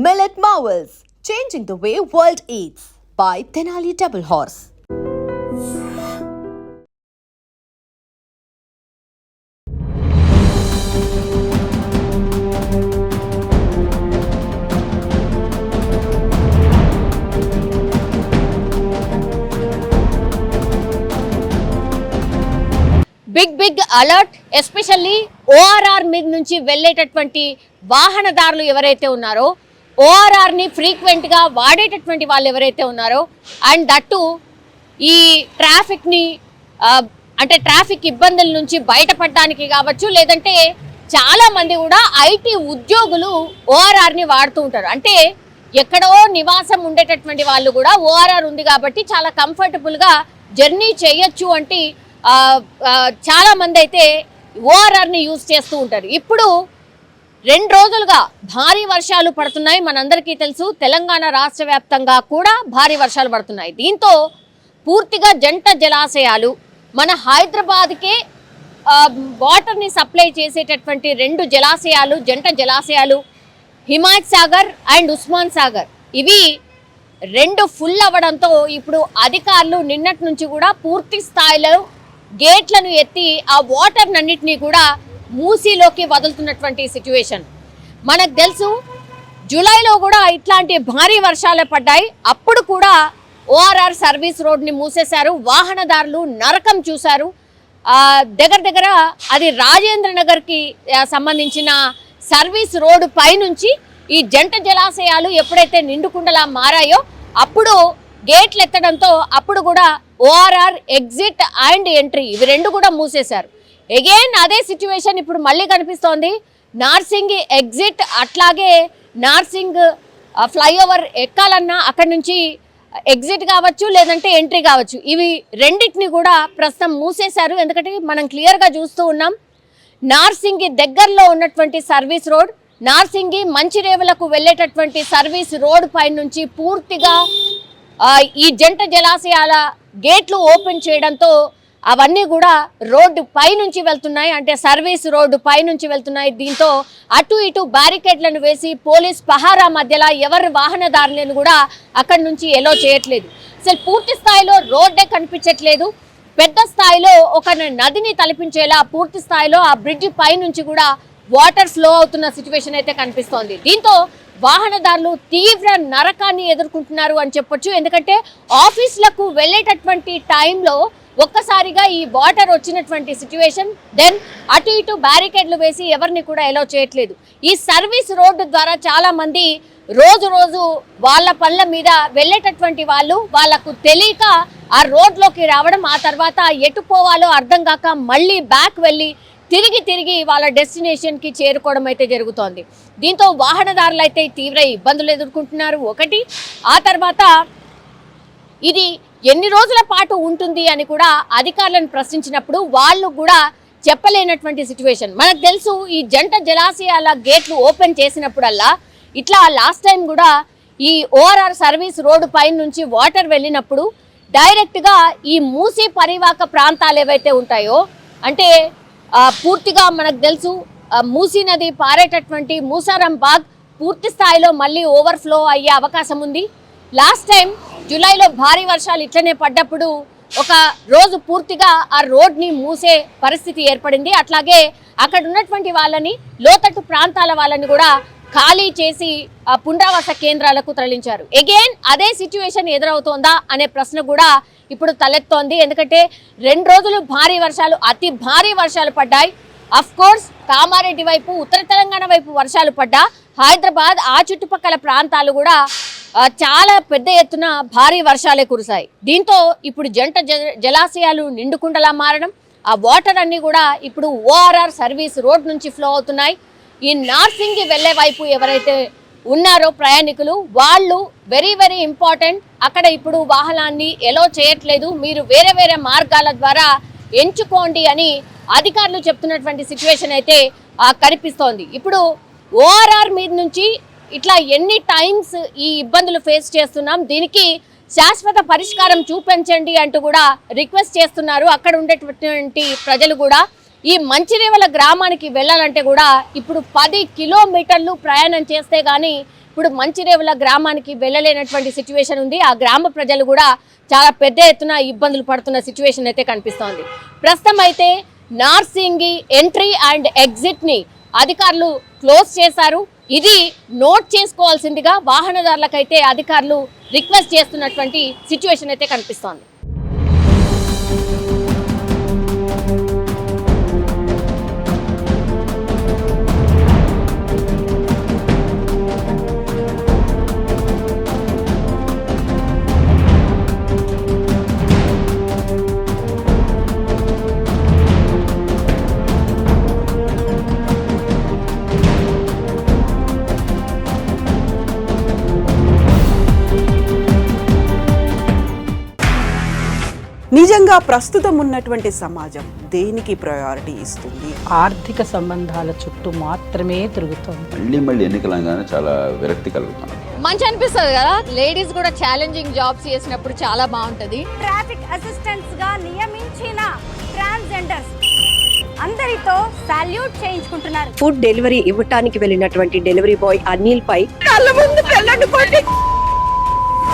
Millet Marvels, changing the way world eats by Tenali Double Horse. Big alert especially ORR మీద నుంచి వెళ్ళేటటువంటి వాహనదారులు ఎవరైతే ఉన్నారో ఓఆర్ఆర్ని ఫ్రీక్వెంట్గా వాడేటటువంటి వాళ్ళు ఎవరైతే ఉన్నారో అండ్ దట్టు ఈ ట్రాఫిక్ని అంటే ట్రాఫిక్ ఇబ్బందుల నుంచి బయటపడడానికి కావచ్చు, లేదంటే చాలామంది కూడా ఐటీ ఉద్యోగులు ఓఆర్ఆర్ని వాడుతూ ఉంటారు. అంటే ఎక్కడో నివాసం ఉండేటటువంటి వాళ్ళు కూడా ఓఆర్ఆర్ ఉంది కాబట్టి చాలా కంఫర్టబుల్గా జర్నీ చేయొచ్చు అంటే చాలా మంది అయితే ఓఆర్ఆర్ని యూజ్ చేస్తూ ఉంటారు. ఇప్పుడు 2 రోజులుగా భారీ వర్షాలు పడుతున్నాయి. మనందరికీ తెలుసు తెలంగాణ రాష్ట్ర వ్యాప్తంగా కూడా భారీ వర్షాలు పడుతున్నాయి. దీంతో పూర్తిగా జంట జలాశయాలు మన హైదరాబాద్కే వాటర్ని సప్లై చేసేటటువంటి 2 జలాశయాలు, జంట జలాశయాలు హిమాయత్ సాగర్ అండ్ ఉస్మాన్ సాగర్, ఇవి 2 ఫుల్ అవ్వడంతో ఇప్పుడు అధికారులు నిన్నటి నుంచి కూడా పూర్తి స్థాయిలో గేట్లను ఎత్తి ఆ వాటర్ అన్నిటినీ కూడా మూసీలోకి వదులుతున్నటువంటి సిచ్యువేషన్. మనకు తెలుసు జూలైలో కూడా ఇట్లాంటి భారీ వర్షాలు పడ్డాయి. అప్పుడు కూడా ఓఆర్ఆర్ సర్వీస్ రోడ్ని మూసేశారు. వాహనదారులు నరకం చూశారు. దగ్గర అది రాజేంద్ర నగర్కి సంబంధించిన సర్వీస్ రోడ్డు పైనుంచి ఈ జంట జలాశయాలు ఎప్పుడైతే నిండుకుండలా మారాయో అప్పుడు గేట్లు ఎత్తడంతో అప్పుడు కూడా ఓఆర్ఆర్ ఎగ్జిట్ అండ్ ఎంట్రీ ఇవి 2 కూడా మూసేశారు. అగైన్ అదే సిచ్యువేషన్ ఇప్పుడు మళ్ళీ కనిపిస్తోంది. నార్సింగ్ ఎగ్జిట్, అట్లాగే నార్సింగ్ ఫ్లైఓవర్ ఎక్కాలన్నా అక్కడి నుంచి ఎగ్జిట్ కావచ్చు, లేదంటే ఎంట్రీ కావచ్చు, ఇవి రెండింటిని కూడా ప్రస్తుతం మూసేశారు. ఎందుకంటే మనం క్లియర్గా చూస్తూ ఉన్నాం నార్సింగి దగ్గరలో ఉన్నటువంటి సర్వీస్ రోడ్, నార్సింగి మంచిరేవులకు వెళ్ళేటటువంటి సర్వీస్ రోడ్ పై నుంచి పూర్తిగా ఈ జంట జలాశయాల గేట్లు ఓపెన్ చేయడంతో అవన్నీ కూడా రోడ్డు పై నుంచి వెళ్తున్నాయి, అంటే సర్వీస్ రోడ్డు పై నుంచి వెళ్తున్నాయి. దీంతో అటు ఇటు బ్యారికేడ్లను వేసి పోలీస్ పహారా మధ్యలో ఎవరి వాహనదారులను కూడా అక్కడి నుంచి ఎలో చేయట్లేదు. అసలు పూర్తి స్థాయిలో రోడ్డే కనిపించట్లేదు. పెద్ద స్థాయిలో ఒక నదిని తలపించేలా పూర్తి స్థాయిలో ఆ బ్రిడ్జ్ పై నుంచి కూడా వాటర్ ఫ్లో అవుతున్న సిచ్యువేషన్ అయితే కనిపిస్తోంది. దీంతో వాహనదారులు తీవ్ర నరకాన్ని ఎదుర్కొంటున్నారు అని చెప్పొచ్చు. ఎందుకంటే ఆఫీసులకు వెళ్ళేటటువంటి టైంలో ఒక్కసారిగా ఈ వాటర్ వచ్చినటువంటి సిచ్యువేషన్, దెన్ అటు ఇటు బ్యారికేడ్లు వేసి ఎవరిని కూడా ఎలో చేయట్లేదు. ఈ సర్వీస్ రోడ్డు ద్వారా చాలా మంది రోజు వాళ్ళ పళ్ళ మీద వెళ్ళేటటువంటి వాళ్ళు వాళ్ళకు తెలియక ఆ రోడ్లోకి రావడం, ఆ తర్వాత ఎటు పోవాలో అర్థం కాక మళ్ళీ బ్యాక్ వెళ్ళి తిరిగి వాళ్ళ డెస్టినేషన్కి చేరుకోవడం అయితే జరుగుతోంది. దీంతో వాహనదారులు అయితే తీవ్ర ఇబ్బందులు ఎదుర్కొంటున్నారు. ఒకటి, ఆ తర్వాత ఇది ఎన్ని రోజుల పాటు ఉంటుంది అని కూడా అధికారులను ప్రశ్నించినప్పుడు వాళ్ళు కూడా చెప్పలేనటువంటి సిచ్యువేషన్. మనకు తెలుసు ఈ జంట జలాశయాల గేట్లు ఓపెన్ చేసినప్పుడల్లా ఇట్లా లాస్ట్ టైం కూడా ఈ ఓఆర్ఆర్ సర్వీస్ రోడ్డు పై నుంచి వాటర్ వెళ్ళినప్పుడు డైరెక్ట్గా ఈ మూసీ పరివాహక ప్రాంతాలు ఏవైతే ఉంటాయో, అంటే పూర్తిగా మనకు తెలుసు మూసీ నది పారేటటువంటి మూసారం బాగ్ పూర్తి స్థాయిలో మళ్ళీ ఓవర్ఫ్లో అయ్యే అవకాశం ఉంది. లాస్ట్ టైం జూలైలో భారీ వర్షాలు ఇట్లనే పడ్డప్పుడు ఒక రోజు పూర్తిగా ఆ రోడ్ని మూసే పరిస్థితి ఏర్పడింది. అట్లాగే అక్కడ ఉన్నటువంటి వాళ్ళని, లోతట్టు ప్రాంతాల వాళ్ళని కూడా ఖాళీ చేసి పునరావాస కేంద్రాలకు తరలించారు. అగైన్ అదే సిచ్యువేషన్ ఎదురవుతోందా అనే ప్రశ్న కూడా ఇప్పుడు తలెత్తోంది. ఎందుకంటే 2 రోజులు భారీ వర్షాలు, అతి భారీ వర్షాలు పడ్డాయి. అఫ్ కోర్స్ కామారెడ్డి వైపు, ఉత్తర తెలంగాణ వైపు వర్షాలు పడ్డా హైదరాబాద్ ఆ చుట్టుపక్కల ప్రాంతాలు కూడా చాలా పెద్ద ఎత్తున భారీ వర్షాలే కురిశాయి. దీంతో ఇప్పుడు జంట జలాశయాలు నిండుకుండలా మారడం, ఆ వాటర్ అన్నీ కూడా ఇప్పుడు ఓఆర్ఆర్ సర్వీస్ రోడ్ నుంచి ఫ్లో అవుతున్నాయి. ఈ నార్సింగి వెళ్లే వైపు ఎవరైతే ఉన్నారో ప్రయాణికులు, వాళ్ళు వెరీ ఇంపార్టెంట్. అక్కడ ఇప్పుడు వాహనాన్ని ఎలో చేయట్లేదు, మీరు వేరే మార్గాల ద్వారా ఎంచుకోండి అని అధికారులు చెప్తున్నటువంటి సిచ్యువేషన్ అయితే కనిపిస్తోంది. ఇప్పుడు ఓఆర్ఆర్ మీద నుంచి ఇట్లా ఎన్ని టైమ్స్ ఈ ఇబ్బందులు ఫేస్ చేస్తున్నాం, దీనికి శాశ్వత పరిష్కారం చూపించండి అంటూ కూడా రిక్వెస్ట్ చేస్తున్నారు అక్కడ ఉండేటువంటి ప్రజలు కూడా. ఈ మంచిరేవల గ్రామానికి వెళ్ళాలంటే కూడా ఇప్పుడు 10 కిలోమీటర్లు ప్రయాణం చేస్తే గానీ ఇప్పుడు మంచిరేవల గ్రామానికి వెళ్ళలేనటువంటి సిచ్యువేషన్ ఉంది. ఆ గ్రామ ప్రజలు కూడా చాలా పెద్ద ఎత్తున ఇబ్బందులు పడుతున్న సిచ్యువేషన్ అయితే కనిపిస్తోంది. ప్రస్తుతం అయితే నార్సింగి ఎంట్రీ అండ్ ఎగ్జిట్ ని అధికారులు క్లోజ్ చేశారు. ఇది నోట్ చేసుకోవాల్సిందిగా వాహనదారులకైతే అధికారులు రిక్వెస్ట్ చేస్తున్నటువంటి సిచ్యువేషన్ అయితే కనిపిస్తోంది. నిజంగా ప్రస్తుతం ఉన్నటువంటి సమాజం దేనికి ప్రయారిటీ ఇస్తుంది? ఆర్థిక సంబంధాల చుట్టూ మాత్రమే తిరుగుతోంది. మళ్ళీ ఎన్నికలంగానే చాలా విరక్తి కలుగుతున్నాం. మంచి అనిపిస్తుంది కదా, లేడీస్ కూడా ఛాలెంజింగ్ జాబ్స్ చేసినప్పుడు చాలా బాగుంటది. ట్రాఫిక్ అసిస్టెంట్స్ గా నియమించిన ట్రాన్స్జెండర్స్ అందరితో సాల్యూట్ చేయించుకుంటున్నారు. ఫుడ్ డెలివరీ ఇవ్వటానికి వెళ్ళినటువంటి డెలివరీ బాయ్ అనిల్ పై కళ్ళ ముందు